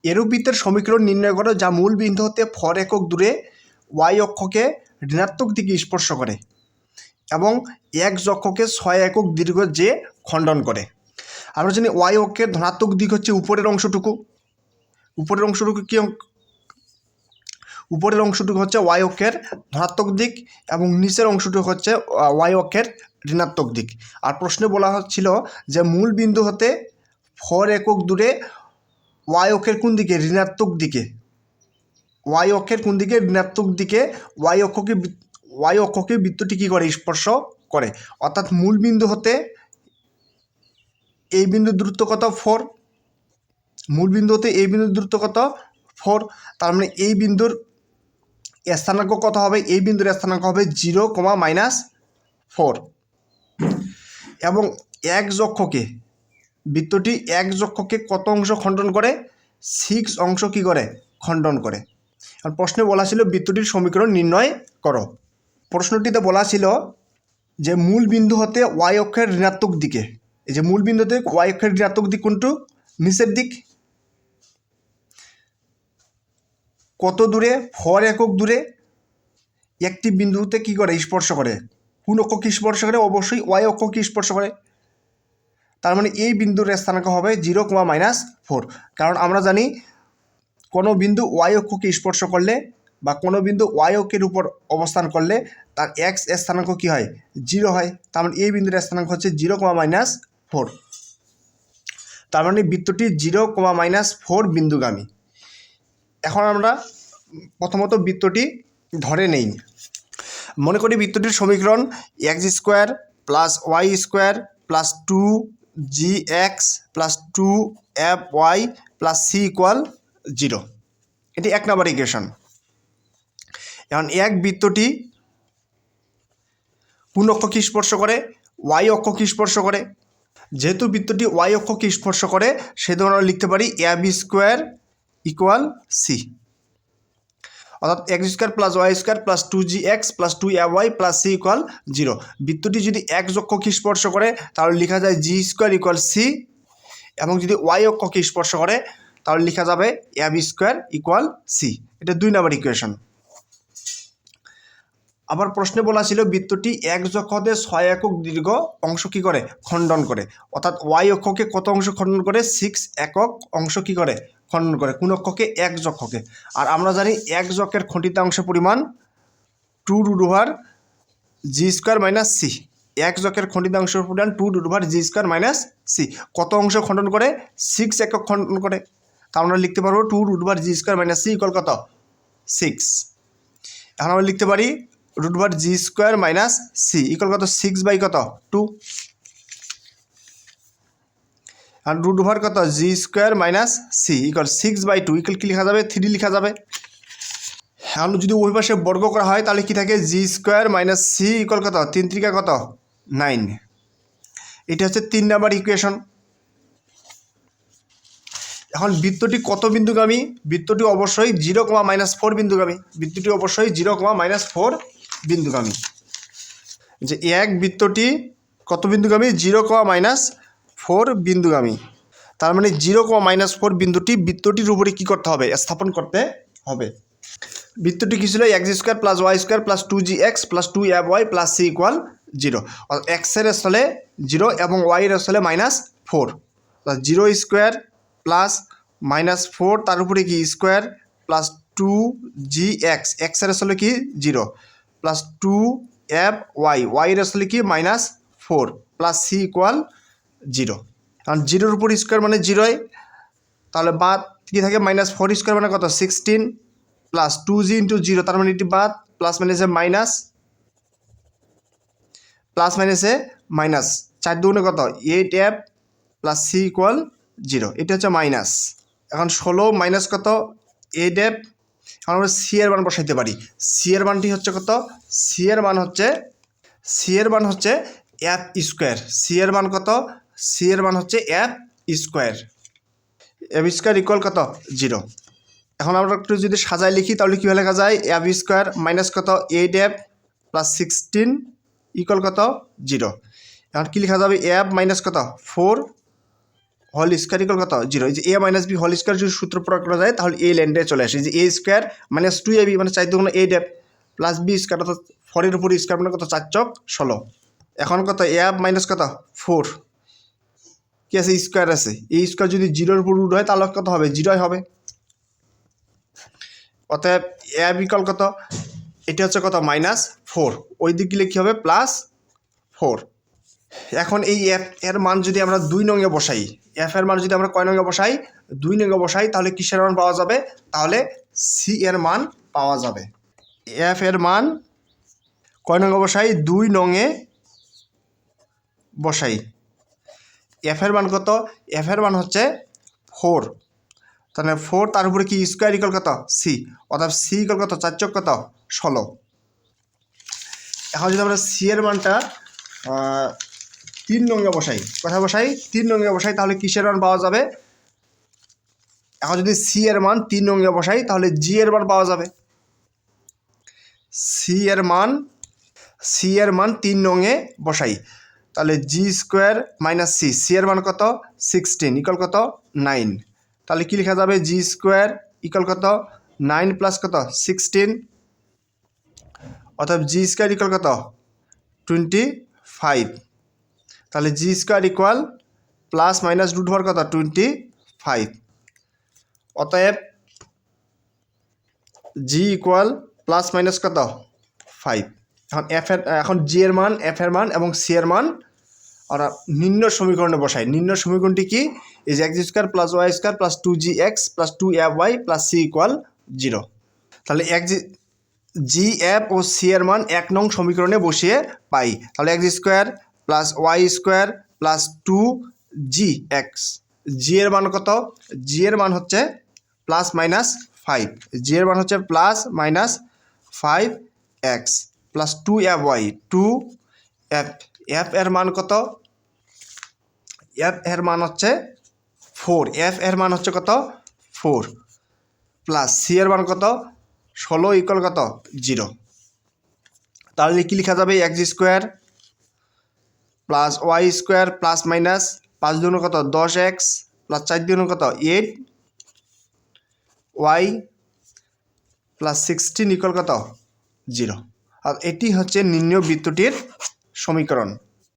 এরূপ বৃত্তের সমীকরণ নির্ণয় করো যা মূল বিন্দু হতে 4 একক দূরে ওয়াই অক্ষকে ঋণাত্মক দিকে স্পর্শ করে এবং এক্স অক্ষকে 6 একক দীর্ঘ যে খণ্ডন করে। আমরা জানি ওয়াই অক্ষের ধনাত্মক দিক হচ্ছে উপরের অংশটুকু কি উপরের অংশটুকু হচ্ছে ওয়াই অক্ষের ধনাত্মক দিক এবং নিচের অংশটুকু হচ্ছে ওয়াই অক্ষের ঋণাত্মক দিক। আর প্রশ্নে বলা হচ্ছিল যে মূল বিন্দু হতে 4 একক দূরে ওয়াই অক্ষের কোন দিকে ঋণাত্মক দিকে ঋণাত্মক দিকে ওয়াই অক্ষকে বৃত্তটি কী করে স্পর্শ করে, অর্থাৎ মূল বিন্দু হতে এই বিন্দুর দূরত্ব কত 4, মূল বিন্দু হতে এই বিন্দুর দূরত্ব কত 4, তার মানে এই বিন্দুর স্থানাঙ্ক কত হবে, এই বিন্দুর স্থানাঙ্ক হবে 0, এবং এক্স অক্ষকে বৃত্তটি এক্স অক্ষকে কত অংশ খণ্ডন করে 6 অংশ কী করে খণ্ডন করে। আর প্রশ্নে বলা ছিল বৃত্তটির সমীকরণ নির্ণয় করো। প্রশ্নটিতে বলা ছিল যে মূল বিন্দু হতে ওয়াই অক্ষের ঋণাত্মক দিকে, এই যে মূল বিন্দুতে ওয়াই অক্ষের ঋণাত্মক দিক কোনটু, নিচের দিক, কত দূরে 4 একক দূরে একটি বিন্দুতে কী করে স্পর্শ করে, কোন অক্ষকে স্পর্শ করে, অবশ্যই ওয়াই অক্ষকে স্পর্শ করে। তার মানে এই বিন্দুর স্থানাঙ্ক হবে 0, কারণ আমরা জানি কোনো বিন্দু ওয়াই অক্ষকে স্পর্শ করলে বা কোনো বিন্দু ওয়াই অক্ষের উপর অবস্থান করলে তার এক্স স্থানাঙ্ক কী হয় 0 হয়। তার মানে এই বিন্দুর স্থানাঙ্ক হচ্ছে 0, তার মানে বৃত্তটি 0, বিন্দুগামী। এখন আমরা প্রথমত বৃত্তটি ধরে নেই। মনে করি বৃত্তটির সমীকরণ x² + y² + 2gx + 2fy + c = 0। এটি 1 নম্বর ইকুয়েশন। এখন এক বৃত্তটি কোন অক্ষকে স্পর্শ করে, ওয়াই অক্ষকে স্পর্শ করে। যেহেতু বৃত্তটি ওয়াই অক্ষকে স্পর্শ করে সেহেতু আমরা লিখতে পারি ab² = c, অর্থাৎ x² + y² + 2gx + 2fy + c = 0। বৃত্তটি যদি x অক্ষকে স্পর্শ করে তাহলে লেখা যায় g² = c, এবং যদি y অক্ষকে স্পর্শ করে তাহলে লেখা যাবে ab² = c। এটা 2 নম্বর ইকুয়েশন। আবার প্রশ্নে বলা ছিল বৃত্তটি x অক্ষ হতে 6 একক দীর্ঘ অংশ কী করে খণ্ডন করে, অর্থাৎ y অক্ষকে কত অংশ খণ্ডন করে 6 একক অংশ কী করে খণ্ডন করে, কোন অক্ষকে x অক্ষকে। আর আমরা জানি x অক্ষের খণ্ডিতাংশের পরিমাণ 2√g² - c, x অক্ষের খণ্ডিতাংশের পরিমাণ 2√g² - c। কত অংশ খণ্ডন করে 6 একক খণ্ডন করে, তা আমরা লিখতে পারবো 2√g² - c = কত 6। এখন আমরা লিখতে পারি √g² - c = কত 6/2, আর √, কত g² - c = 6/2 কি লেখা যাবে 3 লেখা যাবে। এখন যদি ওই পাশে বর্গ করা হয় তাহলে কি থাকে g² - c = কত 3 × 3 = কত 9। এটা হচ্ছে 3 নম্বর ইকুয়েশন। এখন বৃত্তটি কত বিন্দুগামী, বৃত্তটি অবশ্যই 0, বিন্দুগামী, বৃত্তটি অবশ্যই 0, বিন্দুগামী। যে এক বৃত্তটি কত বিন্দুগামী 0, বিন্দুগামী, তার মানে 0, বিন্দুটি বৃত্তটির উপরে কী করতে হবে স্থাপন করতে হবে। বৃত্তটি কী ছিল x² + y² + 2gx + 2fy + c = 0, এক্সের স্থলে 0 এবং ওয়াইয়ের স্থলে -4, 0² + -4 তার উপরে কি স্কোয়ার + 2gx, এক্সের স্থলে কি 0 + 2fy, ওয়াইয়ের স্থলে কি -4 + c = 0। কারণ 0-এর উপর স্কোয়ার মানে 0, তাহলে বাদ কী থাকে -4² মানে কত 16 + 2g × 0, তার মানে এটি বাদ, প্লাস মাইনাসে মাইনাস, প্লাস মাইনাসে মাইনাস, 4 দুগুণে কত 8f + c = 0, এটা হচ্ছে মাইনাস। এখন 16 মাইনাস কত 8f, এখন আমরা c এর মান বসাইতে পারি। c এর মানটি হচ্ছে কত, c এর মান হচ্ছে f², c এর মান কত, c এর মান হচ্ছে f² = কত 0। এখন আমরা একটু যদি সাজায় লিখি তাহলে কীভাবে লেখা যায় f² মাইনাস কত 8f + 16 = কত 0। এখন কী লেখা যাবে f মাইনাস কত 4 হোল স্কোয়ার ইকুয়াল কত 0। এই যে a minus B whole square যদি সূত্র প্রয়োগ করা যায় তাহলে এই ল্যান্ডে চলে আসে। যে a স্কোয়ার মাইনাস 2ab মানে 4 দুগুণ 8ab প্লাস বি স্কোয়ার অর্থাৎ 4 এর উপর স্কোয়ার মানে কত 4 চক 16। এখন কত ab মাইনাস কত 4 কি আছে স্কোয়ার আছে, এই স্কোয়ার যদি 0 এর উপর রুট হয় তাহলে কত হবে 0 হবে। অতএব ab ইকুয়াল কত, এটা হচ্ছে কত -4, ওই দিক গেলে কী হবে +4। এখন এই এফ এর মান যদি আমরা 2 নঙে বসাই, এফ এর মান যদি আমরা কয় নঙে বসাই 2 নঙে বসাই তাহলে কিসের মান পাওয়া যাবে, তাহলে সি এর মান পাওয়া যাবে। এফ এর মান কয় নঙে বসাই 2 নঙে বসাই। এফ এর মান কত, এফ এর মান হচ্ছে 4, তাহলে 4 তার উপরে কি স্কোয়ার ইকুয়াল কত সি, অর্থাৎ সি ইকুয়াল কত 4 চক কত 16। এখন যদি আমরা সি এর মানটা 3 নঙে বসাই, কোথায় বসাই 3 নঙে বসাই তাহলে কিসের মান পাওয়া যাবে। এখন যদি সি এর মান 3 নঙে বসাই তাহলে জি এর মান পাওয়া যাবে। সি এর মান 3 নঙে বসাই তাহলে G square minus C, C এর মান কত 16 ইকুয়াল কত 9। তাহলে কি লেখা যাবে জি স্কোয়ার ইকুয়াল কত 9 প্লাস কত 16, অর্থাৎ জি স্কোয়ার ইকুয়াল কত 25। তাহলে G square equal plus minus root হওয়ার কত 25। অতএব জি ইকুয়াল প্লাস মাইনাস কত 5। এখন জি এর মান, এফ এর মান এবং সি এর মান আমরা নিম্ন সমীকরণে বসাই। নিম্ন সমীকরণটি কি, এই যে X square plus Y square plus 2gx plus 2fy plus C equal 0। তাহলে জি এফ ও সি এর মান 1 নং সমীকরণে বসিয়ে পাই। তাহলে X square plus Y square plus 2gx, G এর মান কত, জি এর মান হচ্ছে প্লাস মাইনাস 5, জি এর মান হচ্ছে plus minus 5x plus 2fy 2f, F এর মান কত, এফ এর মান হচ্ছে 4, এফ এর মান হচ্ছে কত 4 প্লাস সি এর মান কত 16 ইকুয়াল কত 0। তাহলে কি লেখা যাবে X square plus Y square plus minus 5 দুগুণ কত 10x প্লাস 4 দুগুণ কত 8y প্লাস 16 ইকুয়াল কত 0। আর এটি হচ্ছে নিম্ন বৃত্তটির সমীকরণ।